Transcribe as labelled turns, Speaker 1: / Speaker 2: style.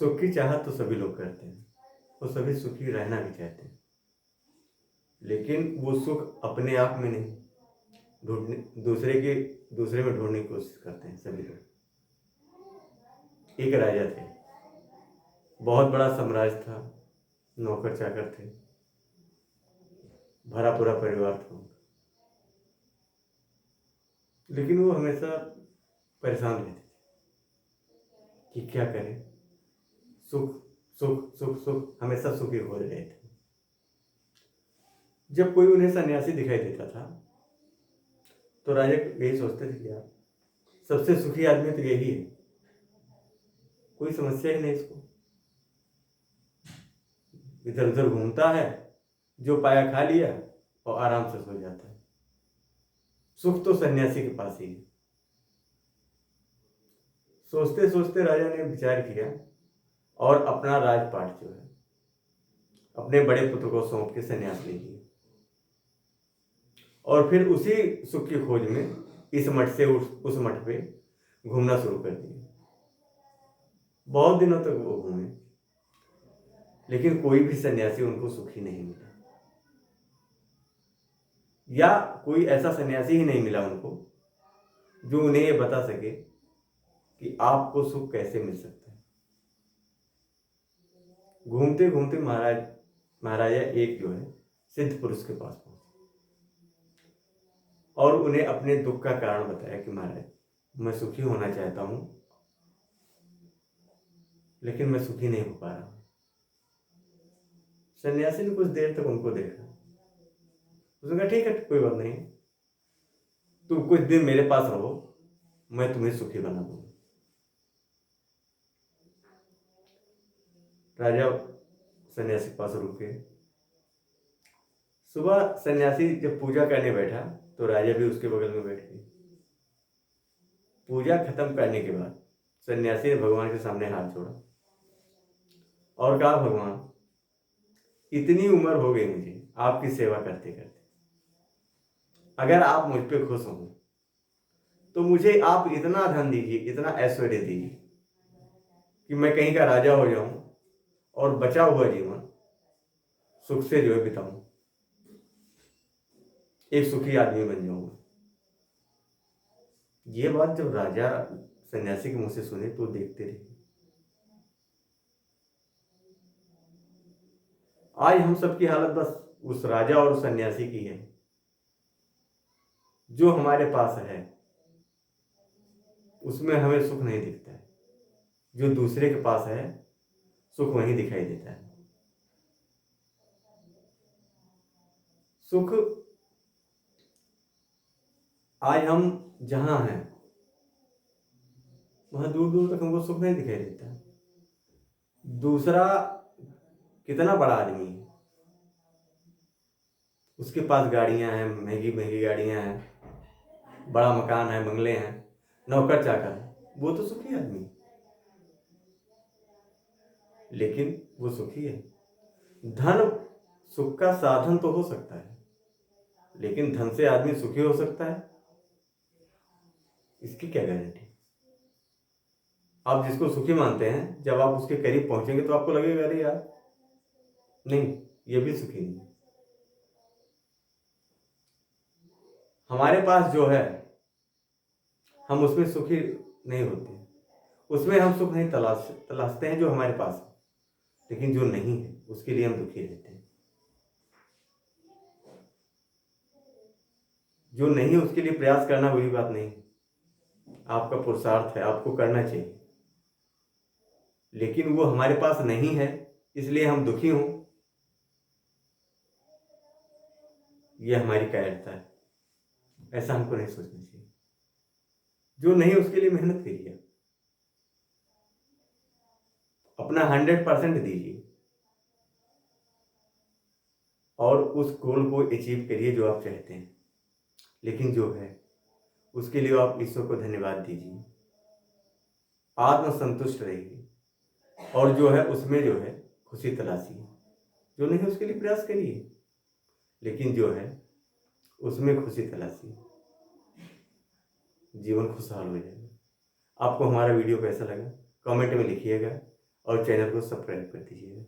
Speaker 1: सुख की चाहत तो सभी लोग करते हैं और सभी सुखी रहना भी चाहते हैं, लेकिन वो सुख अपने आप में नहीं, ढूंढने दूसरे में ढूंढने की कोशिश करते हैं सभी लोग। एक राजा थे, बहुत बड़ा साम्राज्य था, नौकर चाकर थे, भरा पूरा परिवार था उनका। लेकिन वो हमेशा परेशान रहते थे कि क्या करें, सुख सुख सुख सुख, हमेशा सुखी हो रहे थे। जब कोई उन्हें सन्यासी दिखाई देता था तो राजा यही सोचते थे कि यार सबसे सुखी आदमी तो यही है, कोई समस्या ही नहीं इसको, इधर उधर घूमता है, जो पाया खा लिया और आराम से सो जाता है। सुख तो सन्यासी के पास ही है। सोचते सोचते राजा ने विचार किया और अपना राजपाट जो है अपने बड़े पुत्र को सौंप के सन्यास ले लिया, और फिर उसी सुख की खोज में इस मठ से उस मठ पे घूमना शुरू कर दिया। बहुत दिनों तक वो घूमे, लेकिन कोई भी सन्यासी उनको सुखी नहीं मिला, या कोई ऐसा सन्यासी ही नहीं मिला उनको जो उन्हें ये बता सके कि आपको सुख कैसे मिल सकता है। घूमते घूमते महाराजा एक जो है सिद्ध पुरुष के पास पहुंचे और उन्हें अपने दुख का कारण बताया कि महाराज, मैं सुखी होना चाहता हूं, लेकिन मैं सुखी नहीं हो पा रहा हूं। सन्यासी ने कुछ देर तक उनको देखा, उसने कहा ठीक है, कोई बात नहीं, तुम कुछ दिन मेरे पास रहो, मैं तुम्हें सुखी बना दूंगा। राजा सन्यासी के पास रुके। सुबह सन्यासी जब पूजा करने बैठा तो राजा भी उसके बगल में बैठ गए। पूजा खत्म करने के बाद सन्यासी ने भगवान के सामने हाथ जोड़ा और कहा, भगवान, इतनी उम्र हो गई मुझे आपकी सेवा करते करते, अगर आप मुझ पे खुश हो तो मुझे आप इतना धन दीजिए, इतना ऐश्वर्य दीजिए कि मैं कहीं का राजा हो जाऊं और बचा हुआ जीवन सुख से जो है बिताऊं, एक सुखी आदमी बन जाऊंगा। ये बात जब राजा सन्यासी के मुंह से सुने तो देखते रहे। आज हम सबकी हालत बस उस राजा और उस सन्यासी की है। जो हमारे पास है उसमें हमें सुख नहीं दिखता है, जो दूसरे के पास है सुख वहीं दिखाई देता है। सुख आज हम जहां हैं वहां दूर दूर तक हमको सुख नहीं दिखाई देता। दूसरा कितना बड़ा आदमी है, उसके पास गाड़ियां हैं, महंगी महंगी गाड़ियां हैं, बड़ा मकान है, बंगले हैं, नौकर चाकर है, वो तो सुखी आदमी है, लेकिन वो सुखी है। धन सुख का साधन तो हो सकता है, लेकिन धन से आदमी सुखी हो सकता है, इसकी क्या गारंटी। आप जिसको सुखी मानते हैं, जब आप उसके करीब पहुंचेंगे तो आपको लगेगा अरे यार नहीं, ये भी सुखी नहीं। हमारे पास जो है हम उसमें सुखी नहीं होते, उसमें हम सुख नहीं तलाशते हैं जो हमारे पास है, लेकिन जो नहीं है उसके लिए हम दुखी रहते हैं। जो नहीं है उसके लिए प्रयास करना बुरी बात नहीं, आपका पुरुषार्थ है, आपको करना चाहिए, लेकिन वो हमारे पास नहीं है इसलिए हम दुखी हों, ये हमारी कायरता है। ऐसा हमको नहीं सोचना चाहिए। जो नहीं उसके लिए मेहनत करिए, अपना 100% दीजिए और उस गोल को अचीव करिए जो आप चाहते हैं। लेकिन जो है उसके लिए आप ईश्वर को धन्यवाद दीजिए, आत्मसंतुष्ट रहिए और जो है उसमें जो है खुशी तलाशिए। जो नहीं उसके लिए प्रयास करिए, लेकिन जो है उसमें खुशी तलाशिए, जीवन खुशहाल हो जाएगा। आपको हमारा वीडियो कैसा लगा कमेंट में लिखिएगा और चैनल को सब्सक्राइब कर दीजिएगा।